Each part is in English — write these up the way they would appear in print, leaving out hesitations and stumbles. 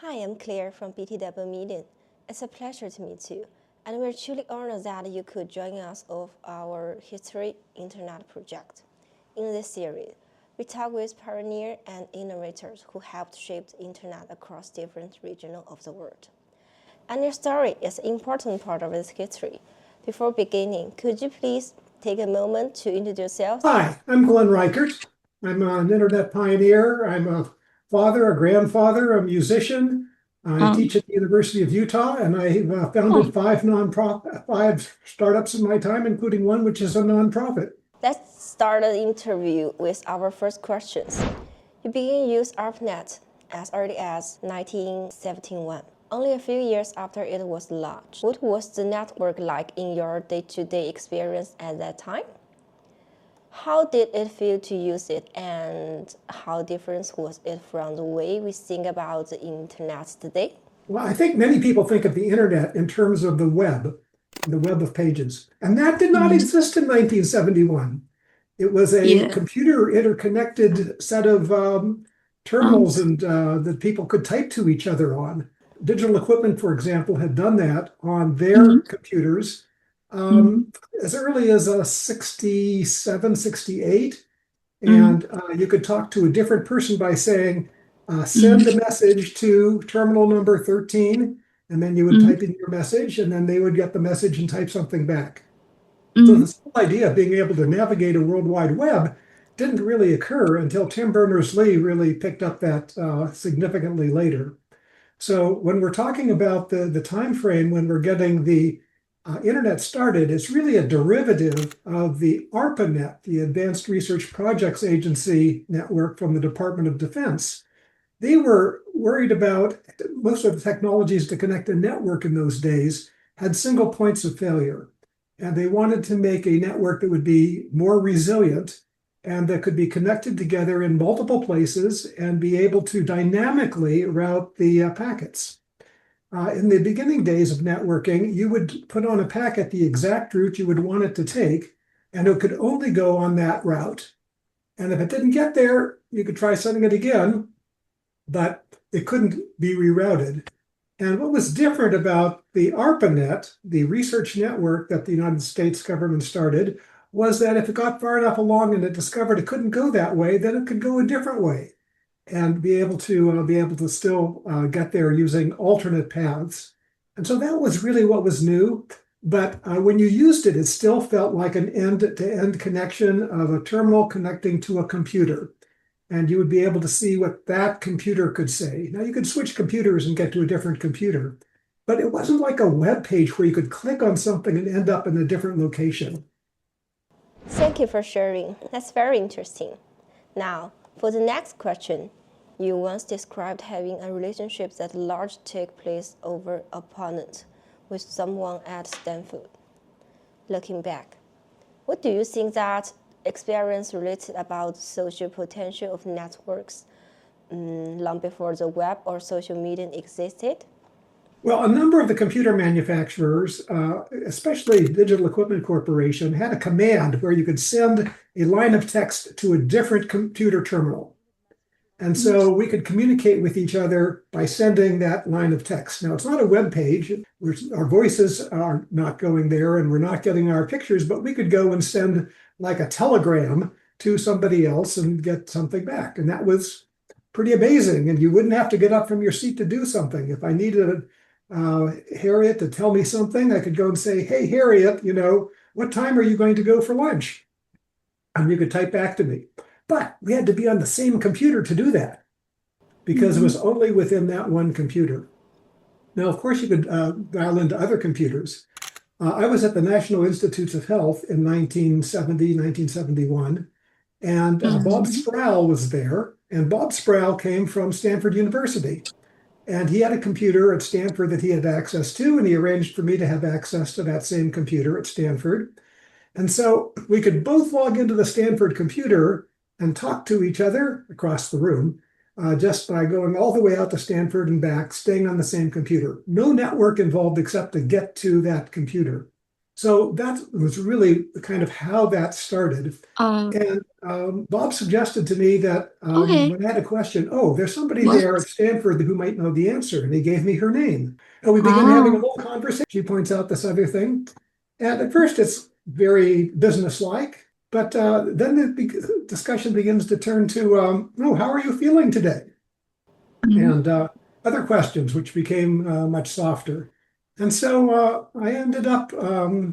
Hi, I'm Claire from BTW Meeting. It's a pleasure to meet you, and we're truly honored that you could join us of our History Internet project. In this series, we talk with pioneers and innovators who helped shape the Internet across different regions of the world. And your story is an important part of this history. Before beginning, could you please take a moment to introduce yourself? Hi, I'm Glenn Reichert. I'm an internet pioneer. I'm a father, a grandfather, a musician. I teach at the University of Utah, and I've founded five startups in my time, including one which is a nonprofit. Let's start the interview with our first questions. You began use Arpanet as early as 1971, only a few years after it was launched. What was the network like in your day-to-day experience at that time? How did it feel to use it, and how different was it from the way we think about the internet today? Well, I think many people think of the internet in terms of the web of pages, and that did not exist in 1971. It was a computer interconnected set of terminals and that people could type to each other on. Digital Equipment, for example, had done that on their computers as early as 67, 68. And you could talk to a different person by saying, send a message to terminal number 13, and then you would type in your message, and then they would get the message and type something back. So this whole idea of being able to navigate a World Wide Web didn't really occur until Tim Berners-Lee really picked up that significantly later. So when we're talking about the time frame when we're getting the internet started, it's really a derivative of the Arpanet, the Advanced Research Projects Agency network from the Department of Defense. They were worried about most of the technologies to connect a network in those days had single points of failure. And they wanted to make a network that would be more resilient and that could be connected together in multiple places and be able to dynamically route the packets. In the beginning days of networking, you would put on a packet the exact route you would want it to take, and it could only go on that route. And if it didn't get there, you could try sending it again, but it couldn't be rerouted. And what was different about the ARPANET, the research network that the United States government started, was that if it got far enough along and it discovered it couldn't go that way, then it could go a different way and be able to still get there using alternate paths. And so that was really what was new. But when you used it, it still felt like an end-to-end connection of a terminal connecting to a computer. And you would be able to see what that computer could say. Now, you could switch computers and get to a different computer, but it wasn't like a web page where you could click on something and end up in a different location. Thank you for sharing. That's very interesting. Now, for the next question, you once described having a relationship that largely took place over Arpanet with someone at Stanford. Looking back, what do you think that experience related about social potential of networks long before the web or social media existed? Well, a number of the computer manufacturers, especially Digital Equipment Corporation, had a command where you could send a line of text to a different computer terminal. And so we could communicate with each other by sending that line of text. Now, it's not a web page. Our voices are not going there and we're not getting our pictures, but we could go and send like a telegram to somebody else and get something back. And that was pretty amazing. And you wouldn't have to get up from your seat to do something. If I needed Harriet to tell me something, I could go and say, hey, Harriet, what time are you going to go for lunch? And you could type back to me. But we had to be on the same computer to do that because it was only within that one computer. Now, of course, you could dial into other computers. I was at the National Institutes of Health in 1970, 1971, and Bob Sproul was there. And Bob Sproul came from Stanford University. And he had a computer at Stanford that he had access to, and he arranged for me to have access to that same computer at Stanford. And so we could both log into the Stanford computer and talk to each other across the room just by going all the way out to Stanford and back, staying on the same computer. No network involved except to get to that computer. So that was really kind of how that started. Um, And Bob suggested to me that okay. when I had a question, oh, there's somebody What? there at Stanford who might know the answer. And he gave me her name. And we began having a Ah, whole conversation. She points out this other thing. And at first, it's very businesslike. But then the discussion begins to turn to, oh, how are you feeling today? mhm, And other questions, which became much softer. And so I ended up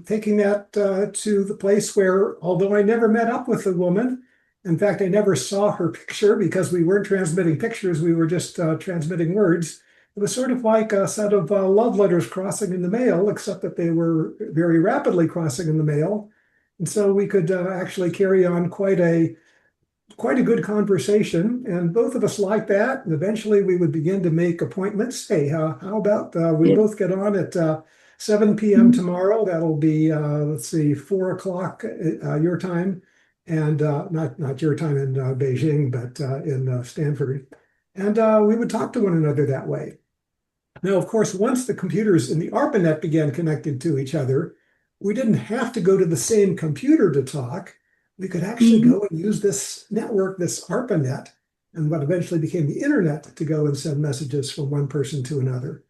taking that to the place where, although I never met up with the woman, in fact, I never saw her picture because we weren't transmitting pictures, we were just transmitting words. It was sort of like a set of love letters crossing in the mail, except that they were very rapidly crossing in the mail. And so we could actually carry on quite a good conversation, and both of us liked that. And eventually, we would begin to make appointments. Hey, how about we yeah, both get on at 7 p.m. mhm, tomorrow? That'll be let's see, 4 o'clock your time, and not your time in Beijing, but in Stanford. And we would talk to one another that way. Now, of course, once the computers in the Arpanet began connected to each other, we didn't have to go to the same computer to talk. We could actually mhm. go and use this network, this Arpanet, and what eventually became the internet to go and send messages from one person to another.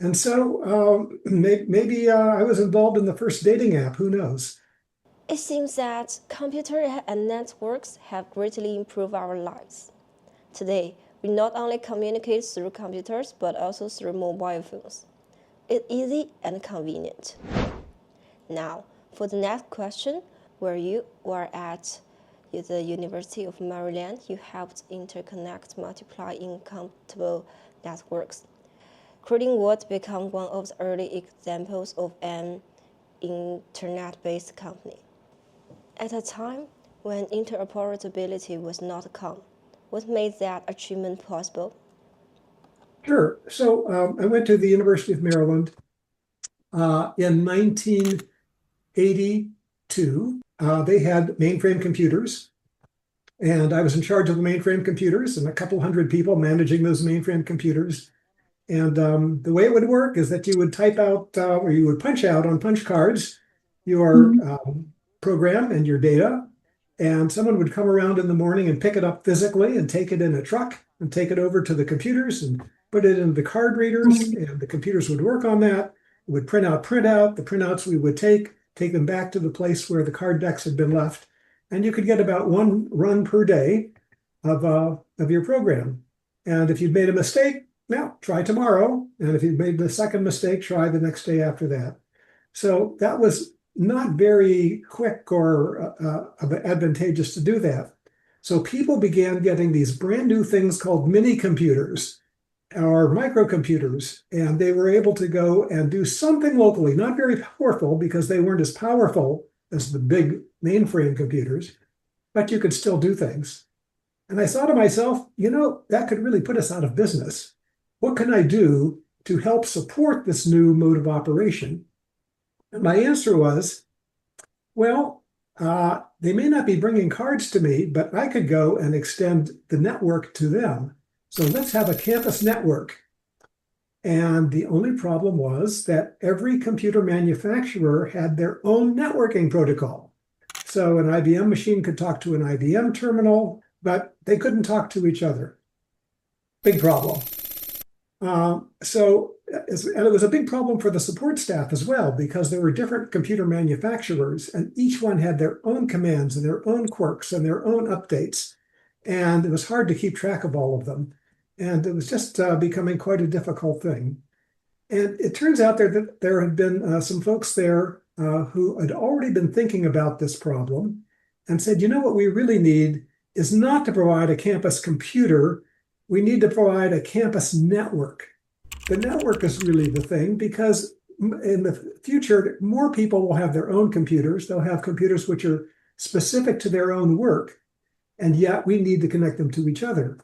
And so maybe I was involved in the first dating app, who knows? It seems that computers and networks have greatly improved our lives. Today, we not only communicate through computers but also through mobile phones. It's easy and convenient. Now, for the next question, where you were at the University of Maryland, you helped interconnect multiply incompatible networks, creating what became one of the early examples of an internet-based company. At a time when interoperability was not common, what made that achievement possible? Sure. So I went to the University of Maryland in 1982. They had mainframe computers. And I was in charge of the mainframe computers and a couple hundred people managing those mainframe computers. And the way it would work is that you would type out or you would punch out on punch cards your Mhm. program and your data. And someone would come around in the morning and pick it up physically and take it in a truck and take it over to the computers and put it in the card readers. Mhm. And the computers would work on that. It would print out. The printouts we would take them back to the place where the card decks had been left. And you could get about one run per day of your program. And if you'd made a mistake, now try tomorrow. And if you'd made the second mistake, try the next day after that. So that was not very quick or advantageous to do that. So people began getting these brand new things called mini computers or microcomputers, and they were able to go and do something locally, not very powerful because they weren't as powerful as the big mainframe computers, but you could still do things. And I thought to myself, that could really put us out of business. What can I do to help support this new mode of operation? And my answer was, well, they may not be bringing cards to me, but I could go and extend the network to them. So let's have a campus network. And the only problem was that every computer manufacturer had their own networking protocol. So an IBM machine could talk to an IBM terminal, but they couldn't talk to each other. Big problem. And it was a big problem for the support staff as well, because there were different computer manufacturers, and each one had their own commands and their own quirks and their own updates. And it was hard to keep track of all of them. And it was just becoming quite a difficult thing. And it turns out that there had been some folks there who had already been thinking about this problem and said, what we really need is not to provide a campus computer. We need to provide a campus network. The network is really the thing because in the future, more people will have their own computers. They'll have computers which are specific to their own work, and yet we need to connect them to each other.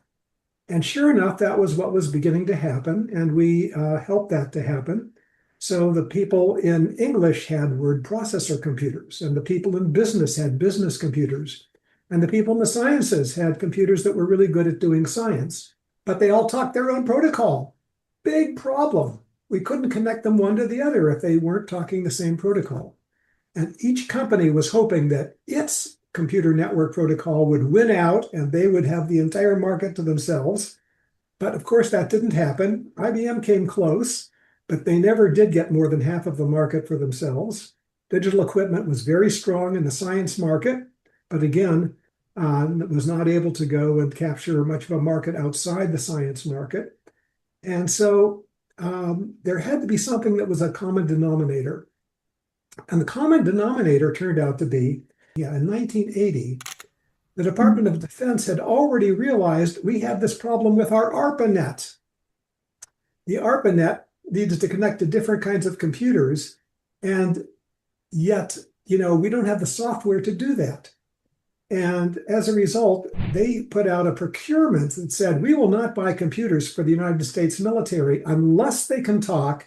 And sure enough, that was what was beginning to happen, and we helped that to happen. So the people in English had word processor computers, and the people in business had business computers, and the people in the sciences had computers that were really good at doing science, but they all talked their own protocol. Big problem. We couldn't connect them one to the other if they weren't talking the same protocol. And each company was hoping that its computer network protocol would win out and they would have the entire market to themselves. But of course, that didn't happen. IBM came close, but they never did get more than half of the market for themselves. Digital equipment was very strong in the science market, but again, was not able to go and capture much of a market outside the science market. And so there had to be something that was a common denominator. And the common denominator turned out to be, in 1980, the Department of Defense had already realized we have this problem with our Arpanet. The Arpanet needed to connect to different kinds of computers, and yet, we don't have the software to do that. And as a result, they put out a procurement that said, we will not buy computers for the United States military unless they can talk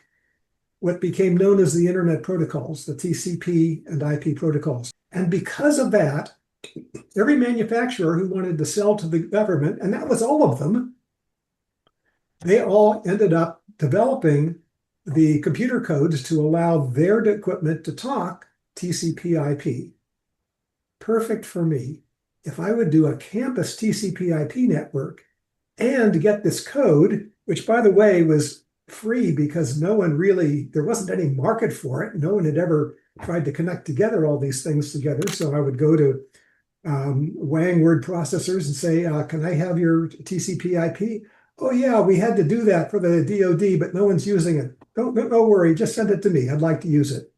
what became known as the Internet protocols, the TCP and IP protocols. And because of that, every manufacturer who wanted to sell to the government, and that was all of them, they all ended up developing the computer codes to allow their equipment to talk TCP IP. Perfect for me. If I would do a campus TCP IP network and get this code, which by the way was free because there wasn't any market for it. No one had ever tried to connect together all these things together. So I would go to Wang word processors and say, can I have your TCP IP? Oh yeah, we had to do that for the DoD, but no one's using it. Don't worry, just send it to me. I'd like to use it.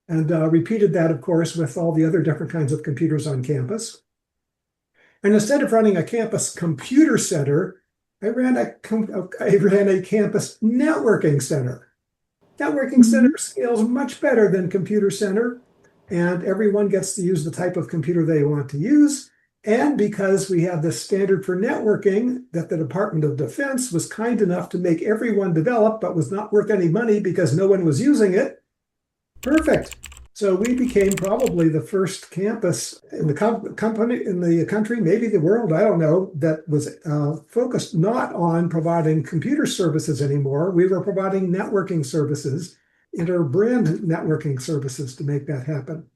And repeated that, of course, with all the other different kinds of computers on campus. And instead of running a campus computer center, I ran a campus networking center. Networking center scales much better than computer center, and everyone gets to use the type of computer they want to use. And because we have this standard for networking that the Department of Defense was kind enough to make everyone develop, but was not worth any money because no one was using it, perfect. So we became probably the first campus in the country, maybe the world, I don't know, that was focused not on providing computer services anymore. We were providing networking services, inter-brand networking services to make that happen.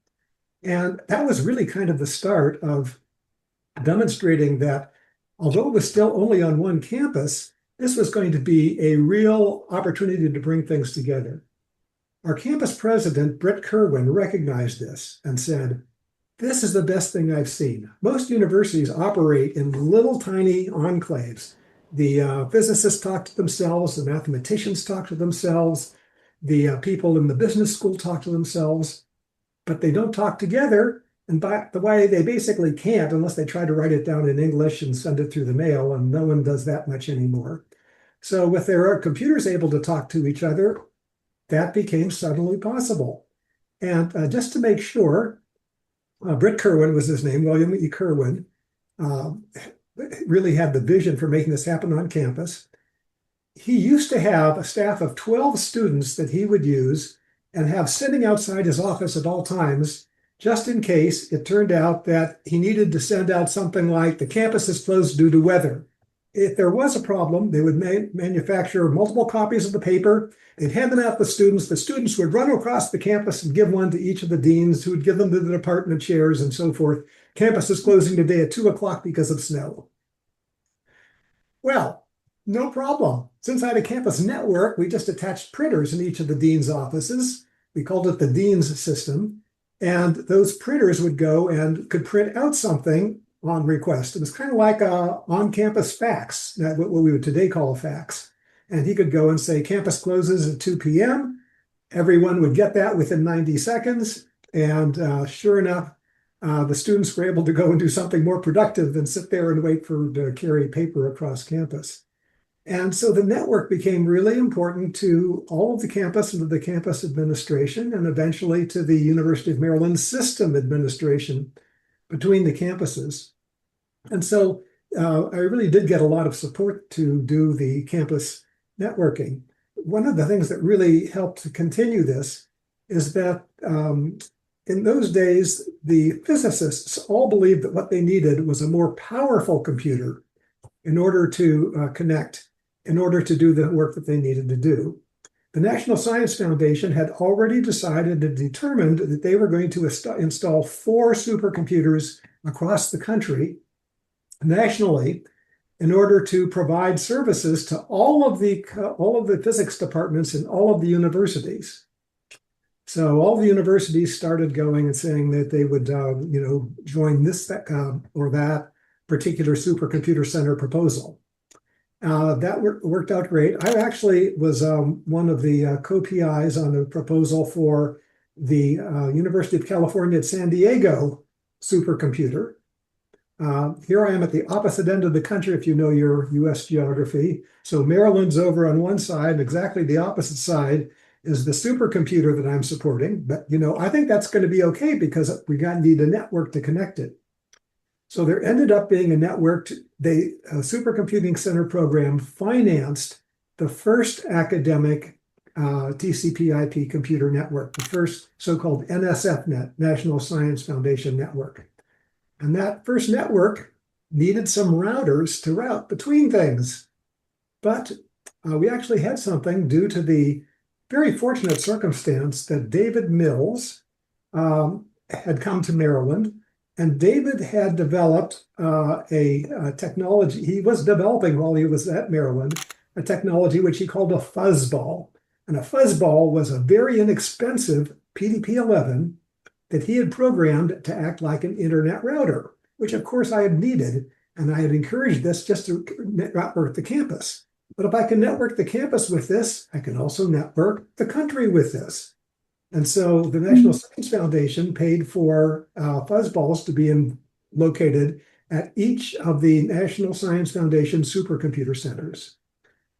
And that was really kind of the start of demonstrating that although it was still only on one campus, this was going to be a real opportunity to bring things together. Our campus president, Brett Kerwin, recognized this and said, this is the best thing I've seen. Most universities operate in little tiny enclaves. The physicists talk to themselves, the mathematicians talk to themselves, the people in the business school talk to themselves, but they don't talk together. And by the way, they basically can't unless they try to write it down in English and send it through the mail, and no one does that much anymore. So with their computers able to talk to each other, that became suddenly possible. And just to make sure, Britt Kerwin was his name, William E. Kerwin, really had the vision for making this happen on campus. He used to have a staff of 12 students that he would use and have sitting outside his office at all times, just in case it turned out that he needed to send out something like, the campus is closed due to weather. If there was a problem, they would manufacture multiple copies of the paper. They'd hand them out to the students. The students would run across the campus and give one to each of the deans, who would give them to the department chairs and so forth. Campus is closing today at 2 o'clock because of snow. Well, no problem. Since I had a campus network, we just attached printers in each of the dean's offices. We called it the dean's system. And those printers would go and could print out something on request. It was kind of like a on-campus fax, what we would today call a fax. And he could go and say, campus closes at 2 p.m. Everyone would get that within 90 seconds. And sure enough, the students were able to go and do something more productive than sit there and wait to carry paper across campus. And so the network became really important to all of the campus and to the campus administration, and eventually to the University of Maryland system administration between the campuses. And so I really did get a lot of support to do the campus networking. One of the things that really helped to continue this is that in those days, the physicists all believed that what they needed was a more powerful computer in order to connect, in order to do the work that they needed to do. The National Science Foundation had already decided and determined that they were going to install 4 supercomputers across the country nationally in order to provide services to all of the physics departments in all of the universities. So all the universities started going and saying that they would, join this or that particular supercomputer center proposal. That worked out great. I actually was one of the co-PIs on a proposal for the University of California at San Diego supercomputer. Here I am at the opposite end of the country, if you know your US geography. So Maryland's over on one side, exactly the opposite side is the supercomputer that I'm supporting. But, I think that's going to be okay because we need a network to connect it. So there ended up being a networked, supercomputing center program financed the first academic TCP/IP computer network, the first so-called NSFNet, National Science Foundation Network. And that first network needed some routers to route between things. But we actually had something due to the very fortunate circumstance that David Mills had come to Maryland. And David had developed a technology. He was developing while he was at Maryland, a technology which he called a fuzzball. And a fuzzball was a very inexpensive PDP-11 that he had programmed to act like an internet router, which of course I had needed. And I had encouraged this just to network the campus. But if I can network the campus with this, I can also network the country with this. And so the National Science Foundation paid for fuzzballs to be located at each of the National Science Foundation supercomputer centers.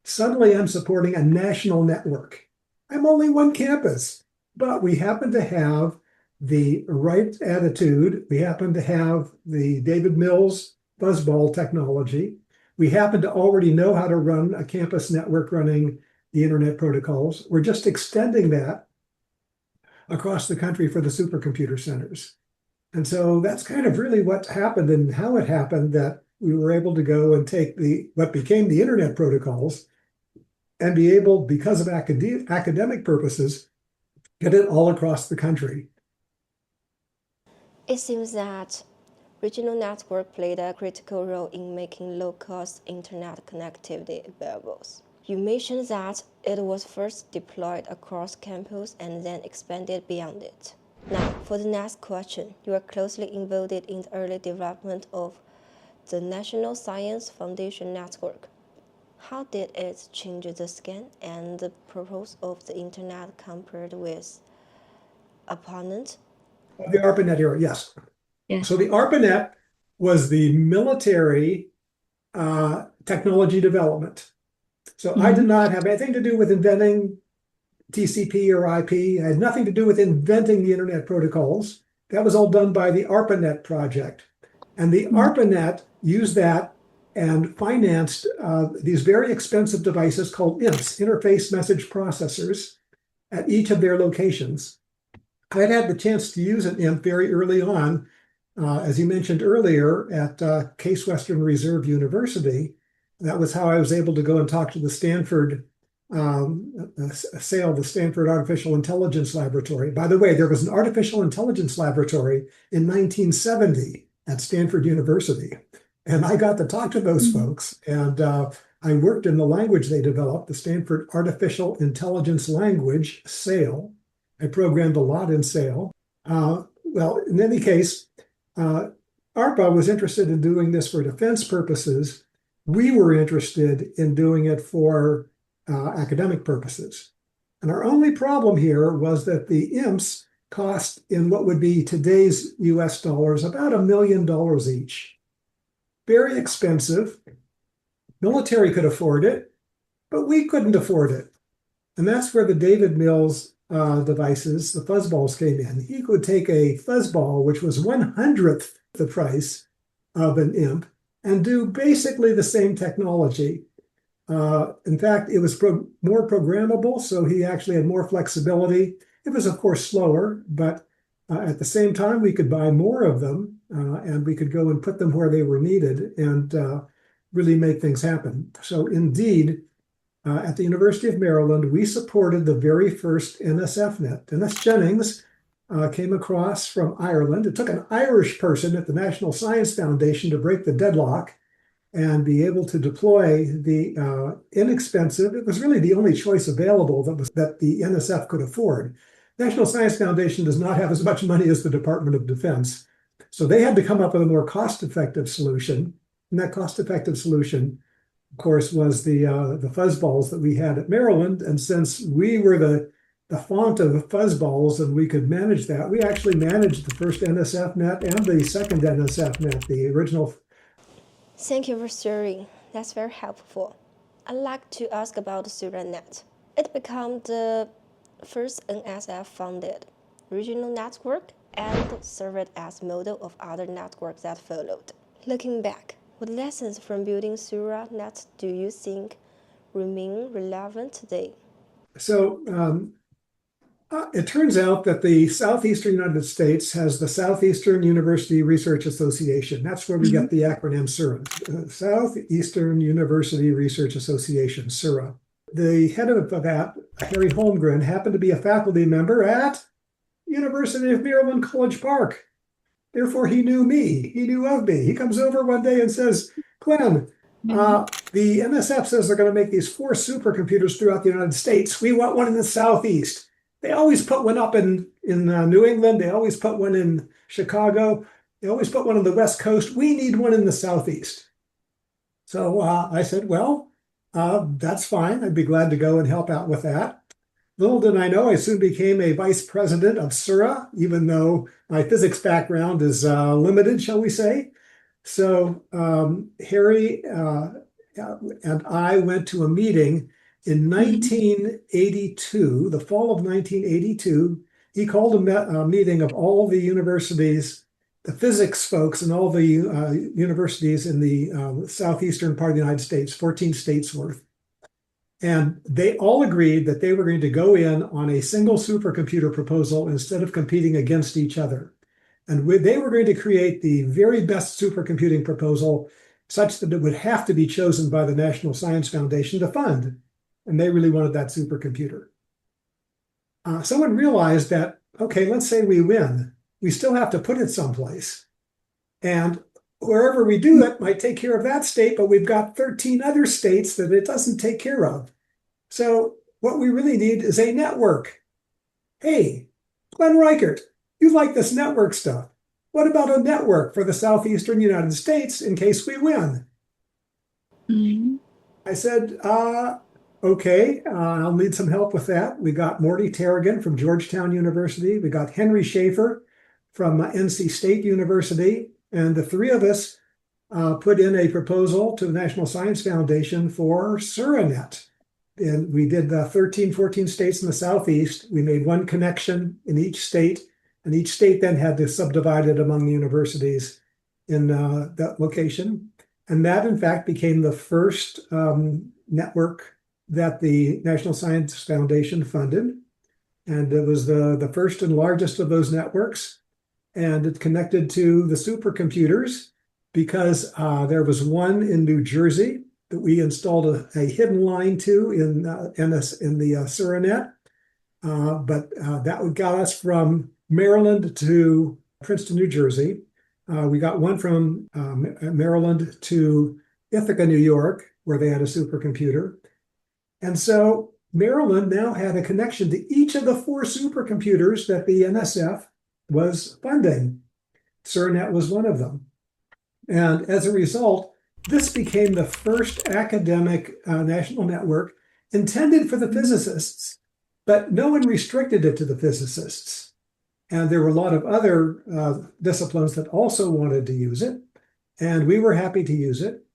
Suddenly, I'm supporting a national network. I'm only one campus, but we happen to have the right attitude. We happen to have the David Mills fuzzball technology. We happen to already know how to run a campus network running the internet protocols. We're just extending that across the country for the supercomputer centers. And so that's kind of really what happened and how it happened that we were able to go and take what became the internet protocols and be able, because of academic purposes, get it all across the country. It seems that regional network played a critical role in making low-cost internet connectivity available. You mentioned that it was first deployed across campus and then expanded beyond it. Now, for the next question, you are closely involved in the early development of the National Science Foundation Network. How did it change the scan and the purpose of the internet compared with Arpanet? The Arpanet era, yes. Yeah. So the Arpanet was the military technology development. So I did not have anything to do with inventing TCP or IP. I had nothing to do with inventing the internet protocols. That was all done by the Arpanet project. And the Arpanet used that and financed these very expensive devices called IMPs, Interface Message Processors, at each of their locations. I had the chance to use an IMP very early on, as you mentioned earlier, at Case Western Reserve University. That was how I was able to go and talk to the Stanford the Stanford Artificial Intelligence Laboratory. By the way, there was an artificial intelligence laboratory in 1970 at Stanford University. And I got to talk to those folks. And I worked in the language they developed, the Stanford Artificial Intelligence Language, SAIL. I programmed a lot in SAIL. Well, in any case, ARPA was interested in doing this for defense purposes. We were interested in doing it for academic purposes. And our only problem here was that the IMPs cost, in what would be today's US dollars, about $1 million each. Very expensive. Military could afford it, but we couldn't afford it. And that's where the David Mills devices, the fuzzballs, came in. He could take a fuzzball, which was 1/100th the price of an IMP, and do basically the same technology. In fact, it was more programmable, so he actually had more flexibility. It was, of course, slower, but at the same time, we could buy more of them, and we could go and put them where they were needed and really make things happen. So indeed, at the University of Maryland, we supported the very first NSFnet. Dennis Jennings came across from Ireland. It took an Irish person at the National Science Foundation to break the deadlock and be able to deploy the inexpensive, it was really the only choice available that the NSF could afford. National Science Foundation does not have as much money as the Department of Defense. So they had to come up with a more cost-effective solution. And that cost-effective solution, of course, was the fuzzballs that we had at Maryland. And since we were the font of fuzzballs and we could manage that, we actually managed the first NSFnet and the second NSFnet, the original. Thank you for sharing. That's very helpful. I'd like to ask about SuraNet. It became the first NSF-funded regional network and served as model of other networks that followed. Looking back, what lessons from building SuraNet do you think remain relevant today? So it turns out that the Southeastern United States has the Southeastern University Research Association. That's where we get the acronym SURA, Southeastern University Research Association, SURA. The head of that, Harry Holmgren, happened to be a faculty member at University of Maryland College Park. Therefore, he knew me. He knew of me. He comes over one day and says, Glenn, the NSF says they're going to make these 4 supercomputers throughout the United States. We want one in the Southeast. They always put one up in New England. They always put one in Chicago. They always put one on the West Coast. We need one in the Southeast. So I said, well, that's fine. I'd be glad to go and help out with that. Little did I know, I soon became a vice president of SURA, even though my physics background is limited, shall we say. So Harry and I went to a meeting in 1982, the fall of 1982. He called a meeting of all the universities, the physics folks, and all the universities in the southeastern part of the United States, 14 states worth. And they all agreed that they were going to go in on a single supercomputer proposal instead of competing against each other. And they were going to create the very best supercomputing proposal such that it would have to be chosen by the National Science Foundation to fund. And they really wanted that supercomputer. Someone realized that, okay, let's say we win. We still have to put it someplace. And wherever we do it might take care of that state, but we've got 13 other states that it doesn't take care of. So what we really need is a network. Hey, Glenn Reichert, you like this network stuff. What about a network for the Southeastern United States in case we win? I said, okay, I'll need some help with that. We got Morty Tarragon from Georgetown University. We got Henry Schaefer from NC State University. And the 3 of us put in a proposal to the National Science Foundation for SuraNet. And we did 13, 14 states in the Southeast. We made one connection in each state, and each state then had to subdivide it among the universities in that location. And that, in fact, became the first network that the National Science Foundation funded. And it was the first and largest of those networks. And it connected to the supercomputers because there was one in New Jersey that we installed a hidden line to in the SuraNet. But that got us from Maryland to Princeton, New Jersey. We got one from Maryland to Ithaca, New York, where they had a supercomputer. And so Maryland now had a connection to each of the 4 supercomputers that the NSF was funding. SuraNet was one of them. And as a result, this became the first academic national network intended for the physicists, but no one restricted it to the physicists. And there were a lot of other disciplines that also wanted to use it, and we were happy to use it.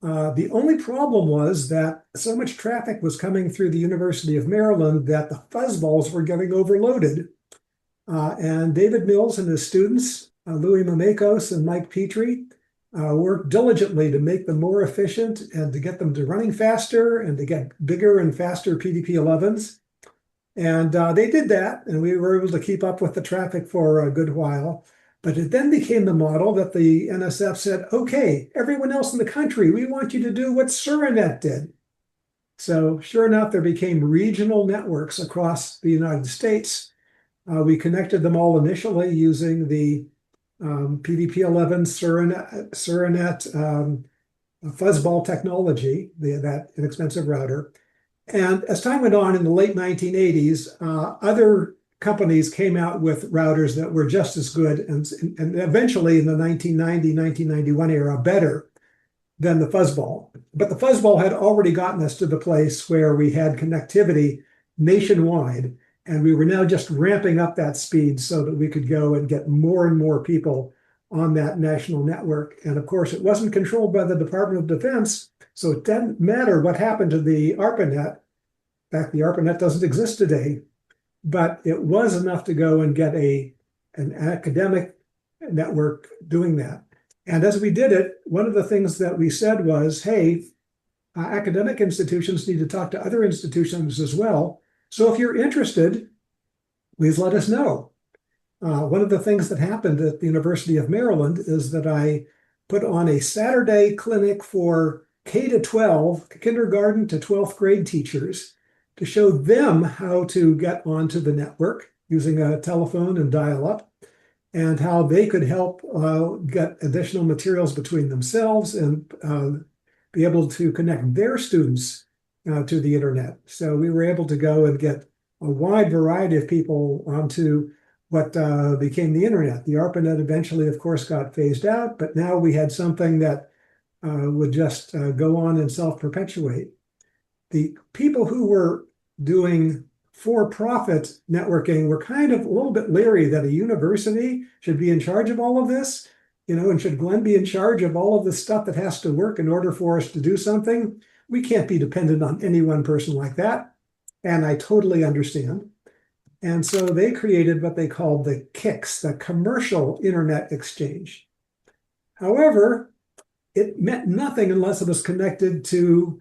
The only problem was that so much traffic was coming through the University of Maryland that the fuzzballs were getting overloaded. And David Mills and his students, Louis Mamekos and Mike Petrie, worked diligently to make them more efficient and to get them to running faster and to get bigger and faster PDP-11s. And they did that, and we were able to keep up with the traffic for a good while. But it then became the model that the NSF said, okay, everyone else in the country, we want you to do what SuraNet did. So sure enough, there became regional networks across the United States. We connected them all initially using the PDP-11 Surenet fuzzball technology, that inexpensive router. And as time went on in the late 1980s, other companies came out with routers that were just as good and eventually in the 1990, 1991 era, better than the fuzzball. But the fuzzball had already gotten us to the place where we had connectivity nationwide, and we were now just ramping up that speed so that we could go and get more and more people on that national network. And of course, it wasn't controlled by the Department of Defense, so it didn't matter what happened to the Arpanet. In fact, the Arpanet doesn't exist today, but it was enough to go and get an academic network doing that. And as we did it, one of the things that we said was, hey, academic institutions need to talk to other institutions as well. So if you're interested, please let us know. One of the things that happened at the University of Maryland is that I put on a Saturday clinic for K to 12, kindergarten to 12th grade teachers, to show them how to get onto the network using a telephone and dial-up, and how they could help get additional materials between themselves and be able to connect their students to the internet. So we were able to go and get a wide variety of people onto what became the internet. The ARPANET eventually, of course, got phased out, but now we had something that would just go on and self-perpetuate. The people who were doing for-profit networking were kind of a little bit leery that a university should be in charge of all of this, and should Glenn be in charge of all of the stuff that has to work in order for us to do something? We can't be dependent on any one person like that. And I totally understand. And so they created what they called the KICS, the Commercial Internet Exchange. However, it meant nothing unless it was connected to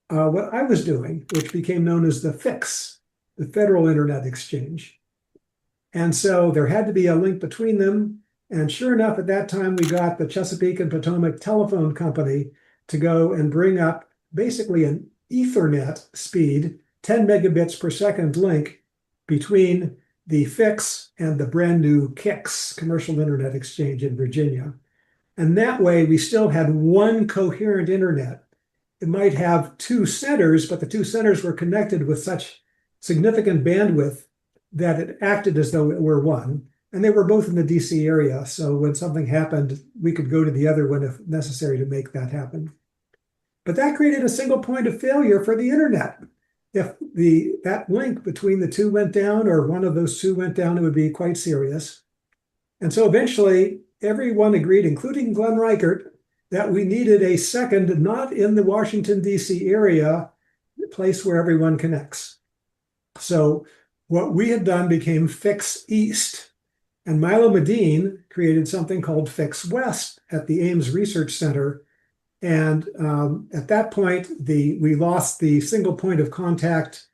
what I was doing, which became known as the FIX, the Federal Internet Exchange. And so there had to be a link between them. And sure enough, at that time, we got the Chesapeake and Potomac Telephone Company to go and bring up basically an Ethernet speed, 10 megabits per second link between the FIX and the brand new KICS, Commercial Internet Exchange in Virginia. And that way, we still had one coherent internet. It might have two centers, but the two centers were connected with such significant bandwidth that it acted as though it were one. And they were both in the DC area. So when something happened, we could go to the other one if necessary to make that happen. But that created a single point of failure for the internet. If that link between the two went down, or one of those two went down, it would be quite serious. And so eventually, everyone agreed, including Glenn Reichert, that we needed a second, not in the Washington, D.C. area, place where everyone connects. So what we had done became Fix East. And Milo Medin created something called Fix West at the Ames Research Center. And at that point, we lost the single point of contact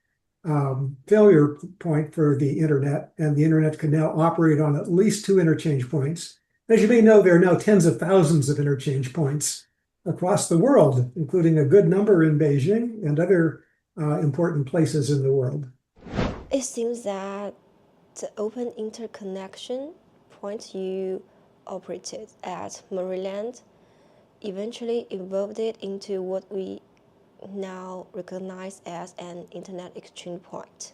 failure point for the internet, and the internet can now operate on at least two interchange points. As you may know, there are now tens of thousands of interchange points across the world, including a good number in Beijing and other important places in the world. It seems that the open interconnection point you operated at Maryland eventually evolved it into what we now recognize as an internet exchange point.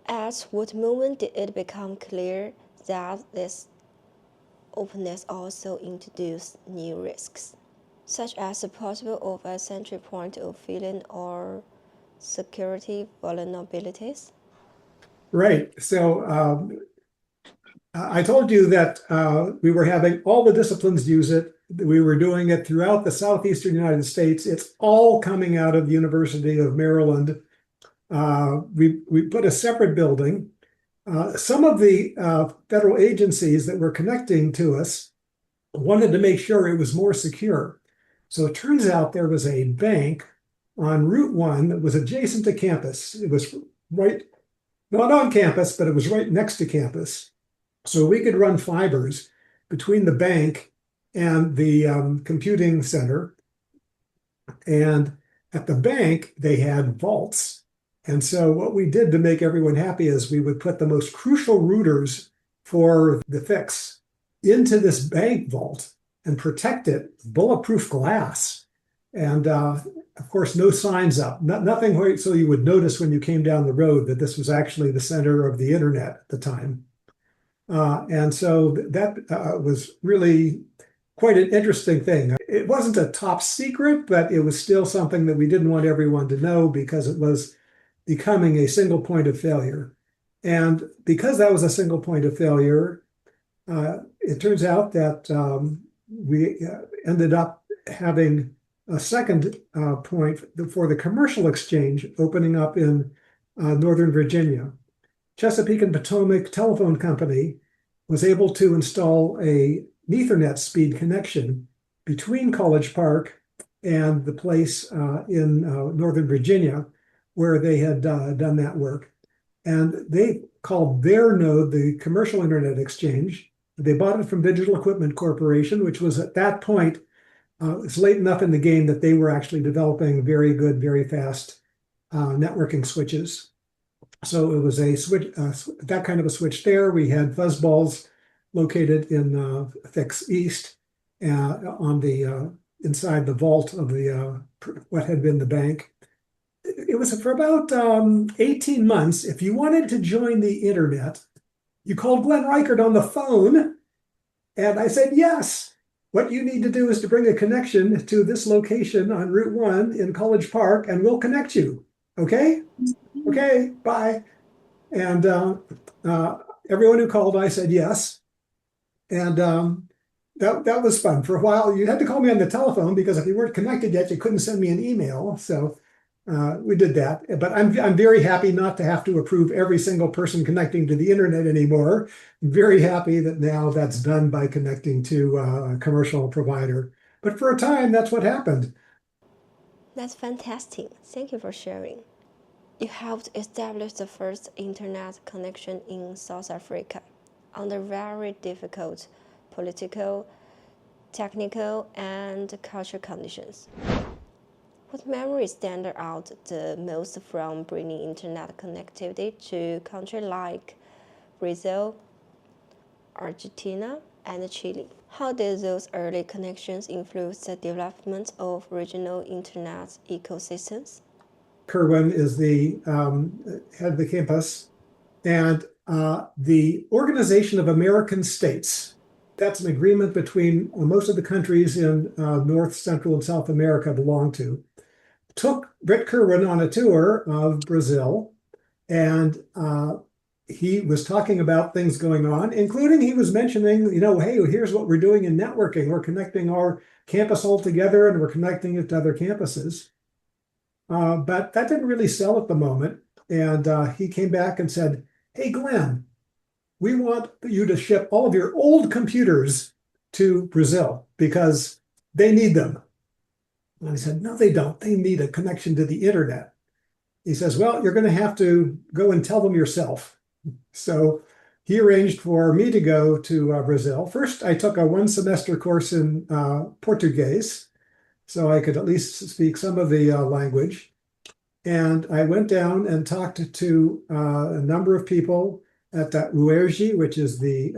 At what moment did it become clear that this openness also introduced new risks, such as the possible of a central point of failure or security vulnerabilities? Right. So I told you that we were having all the disciplines use it. We were doing it throughout the southeastern United States. It's all coming out of the University of Maryland. We put a separate building. Some of the federal agencies that were connecting to us wanted to make sure it was more secure. So it turns out there was a bank on Route 1 that was adjacent to campus. It was right, not on campus, but it was right next to campus. So we could run fibers between the bank and the computing center. And At the bank, they had vaults. And so what we did to make everyone happy is we would put the most crucial routers for the fix into this bank vault and protect it with bulletproof glass. And of course, no signs up, nothing so you would notice when you came down the road that this was actually the center of the internet at the time. And so that was really quite an interesting thing. It wasn't a top secret, but it was still something that we didn't want everyone to know because it was becoming a single point of failure. And because that was a single point of failure, it turns out that we ended up having a second point for the commercial exchange opening up in Northern Virginia. Chesapeake and Potomac Telephone Company was able to install an Ethernet speed connection between College Park and the place in Northern Virginia where they had done that work. And they called their node the Commercial Internet Exchange. They bought it from Digital Equipment Corporation, which was at that point, it's late enough in the game that they were actually developing very good, very fast networking switches. So it was a switch, that kind of a switch there. We had fuzzballs located in Fix East on the inside the vault of the what had been the bank. It was for about 18 months. If you wanted to join the internet, you called Glenn Reichert on the phone, and I said, yes. What you need to do is to bring a connection to this location on Route 1 in College Park, and we'll connect you. Okay? Okay, bye. And everyone who called, I said yes. And that was fun. For a while, you had to call me on the telephone because if you weren't connected yet, you couldn't send me an email. So we did that. But I'm very happy not to have to approve every single person connecting to the internet anymore. I'm very happy that now that's done by connecting to a commercial provider. But for a time, that's what happened. That's fantastic. Thank you for sharing. You helped establish the first internet connection in South Africa under very difficult political, technical, and cultural conditions. What memories stand out the most from bringing internet connectivity to countries like Brazil, Argentina, and Chile? How did those early connections influence the development of regional internet ecosystems? Kerwin is the head of the campus, and the Organization of American States. That's an agreement between most of the countries in North, Central, and South America belong to. Took Brett Kerwin on a tour of Brazil, and he was talking about things going on, including he was mentioning, hey, here's what we're doing in networking. We're connecting our campus all together, and we're connecting it to other campuses. But that didn't really sell at the moment. And he came back and said, hey, Glenn, we want you to ship all of your old computers to Brazil because they need them. And I said, no, they don't. They need a connection to the internet. He says, well, you're going to have to go and tell them yourself. So he arranged for me to go to Brazil. First, I took a one-semester course in Portuguese, so I could at least speak some of the language. And I went down and talked to a number of people at UERJ, which is the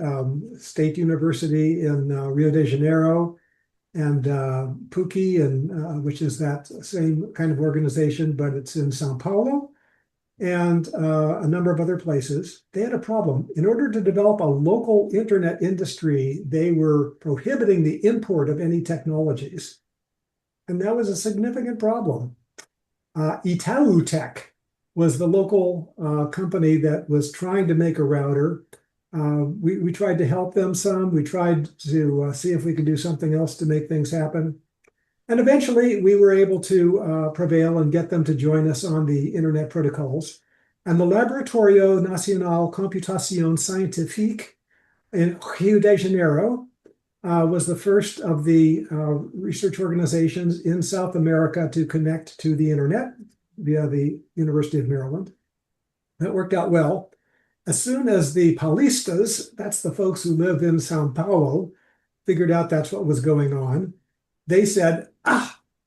state university in Rio de Janeiro, and PUC, which is that same kind of organization, but it's in Sao Paulo, and a number of other places. They had a problem. In order to develop a local internet industry, they were prohibiting the import of any technologies. And that was a significant problem. Itaú Tech was the local company that was trying to make a router. We tried to help them some. We tried to see if we could do something else to make things happen. And eventually we were able to prevail and get them to join us on the internet protocols. And the Laboratório Nacional Computação Científica in Rio de Janeiro was the first of the research organizations in South America to connect to the internet via the University of Maryland. That worked out well. As soon as the Paulistas, that's the folks who live in Sao Paulo, figured out that's what was going on, they said,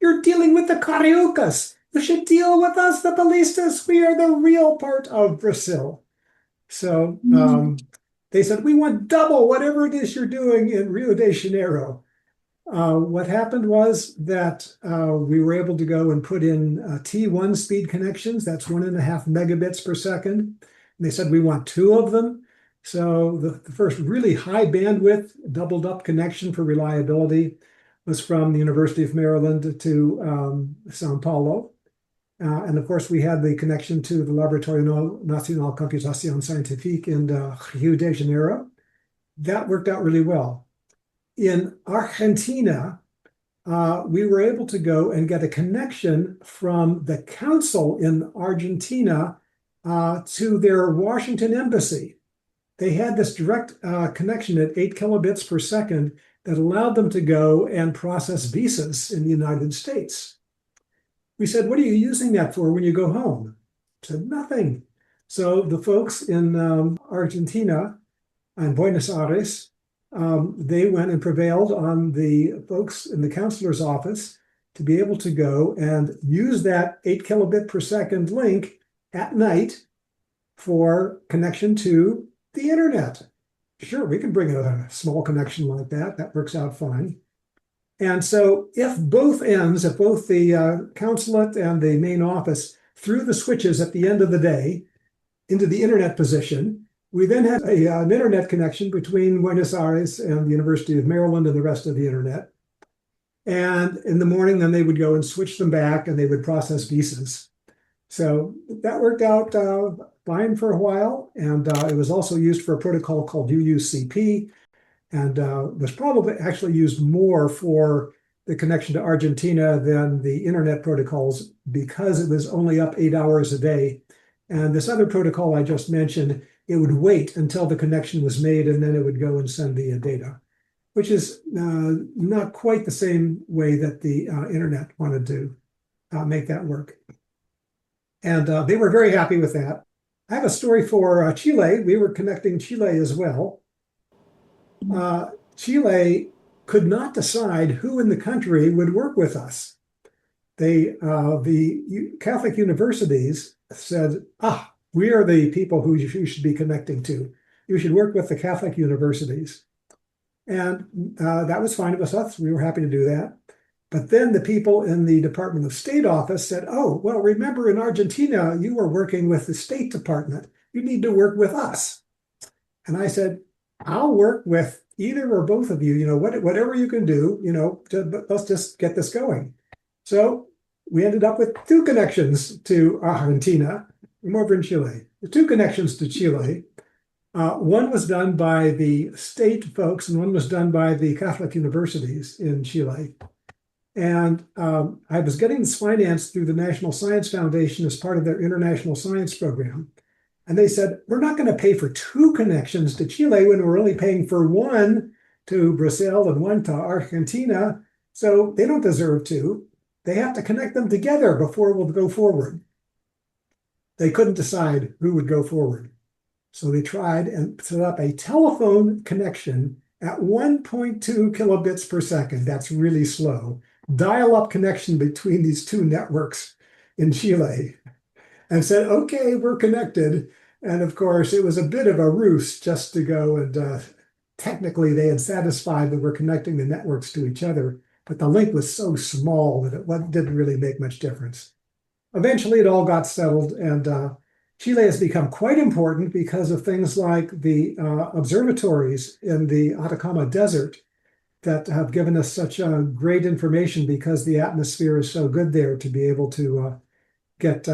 you're dealing with the Cariocas. You should deal with us, the Ballistas. We are the real part of Brazil. So they said, we want double whatever it is you're doing in Rio de Janeiro. What happened was that we were able to go and put in T1 speed connections. That's 1.5 megabits per second. And they said, we want 2 of them. So the first really high bandwidth doubled up connection for reliability was from the University of Maryland to Sao Paulo. And of course, we had the connection to the Laboratório Nacional de Computação Científica in Rio de Janeiro. That worked out really well. In Argentina, we were able to go and get a connection from the council in Argentina to their Washington embassy. They had this direct connection at 8 kilobits per second that allowed them to go and process visas in the United States. We said, what are you using that for when you go home? Said, nothing. So the folks in Argentina and Buenos Aires, they went and prevailed on the folks in the counselor's office to be able to go and use that 8 kilobit per second link at night for connection to the internet. Sure, we can bring a small connection like that. That works out fine. And so if both ends, if both the consulate and the main office threw the switches at the end of the day into the internet position, we then had an internet connection between Buenos Aires and the University of Maryland and the rest of the internet. And in the morning, then they would go and switch them back and they would process visas. So that worked out fine for a while. And it was also used for a protocol called UUCP, and was probably actually used more for the connection to Argentina than the internet protocols because it was only up 8 hours a day. And this other protocol I just mentioned, it would wait until the connection was made and then it would go and send the data, which is not quite the same way that the internet wanted to make that work. And they were very happy with that. I have a story for Chile. We were connecting Chile as well. Chile could not decide who in the country would work with us. The Catholic universities said, we are the people who you should be connecting to. You should work with the Catholic universities. And that was fine with us. We were happy to do that. But then the people in the Department of State office said, oh, well, remember in Argentina, you were working with the State Department. You need to work with us. And I said, I'll work with either or both of you, whatever you can do, let's just get this going. So we ended up with 2 connections to Argentina. I'm over in Chile. 2 connections to Chile. One was done by the state folks and one was done by the Catholic universities in Chile. And I was getting this financed through the National Science Foundation as part of their international science program. And they said, we're not going to pay for 2 connections to Chile when we're only paying for 1 to Brazil and 1 to Argentina. So they don't deserve 2. They have to connect them together before we'll go forward. They couldn't decide who would go forward. So they tried and set up a telephone connection at 1.2 kilobits per second. That's really slow. Dial-up connection between these 2 networks in Chile. And said, okay, we're connected. And of course, it was a bit of a ruse just to go and technically they had satisfied that we're connecting the networks to each other, but the link was so small that it didn't really make much difference. Eventually, it all got settled, and Chile has become quite important because of things like the observatories in the Atacama Desert that have given us such great information because the atmosphere is so good there to be able to get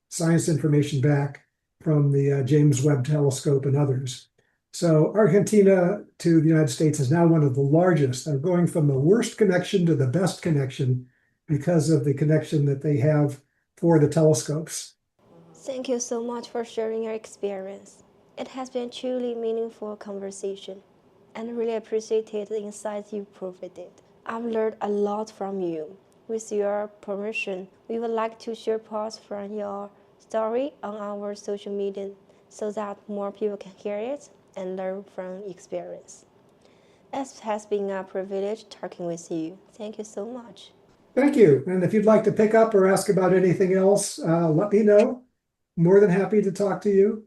science information back from the James Webb Telescope and others. So Argentina to the United States is now one of the largest. They're going from the worst connection to the best connection because of the connection that they have for the telescopes. Thank you so much for sharing your experience. It has been a truly meaningful conversation, and I really appreciated the insights you provided. I've learned a lot from you. With your permission, we would like to share parts from your story on our social media so that more people can hear it and learn from experience. It has been a privilege talking with you. Thank you so much. Thank you. And if you'd like to pick up or ask about anything else, let me know. More than happy to talk to you.